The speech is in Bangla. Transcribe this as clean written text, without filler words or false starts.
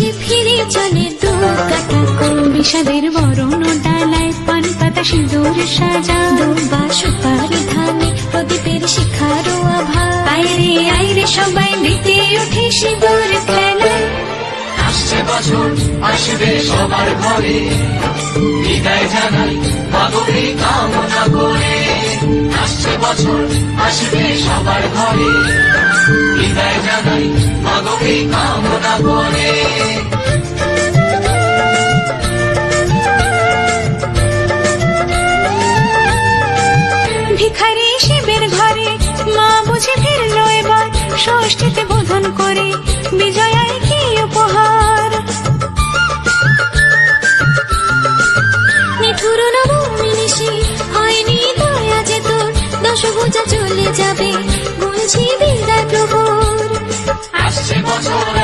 বুঝি ফিরে চলে দু কাটা কোন বিষাদের বরণ ডালায় পান পাতা সিঁদুর সাজা দুবা সুপারি ধানে প্রদীপের শিখারো আভা আইরে আইরে সবাই মেতে ওঠে সিঁদুর খেলায় আসছে বছর আসবে সবার ঘরে বিদায় জানাই মাগোকে কামনা করে আসছে বছর আসবে সবার ঘরে বিদায় জানাই মাগোকে কামনা করে ভিখারি শিবের ঘরে মা বুঝে ফিরলো এবার ষষ্ঠীতে বোধন করে বিজয়ায় কি উপহার নিঠুর নবমিনিষে হয়নি দয়া যে তোর দশভুজা চলে যাবে বলছি বিদায় প্রহর আসছে বছর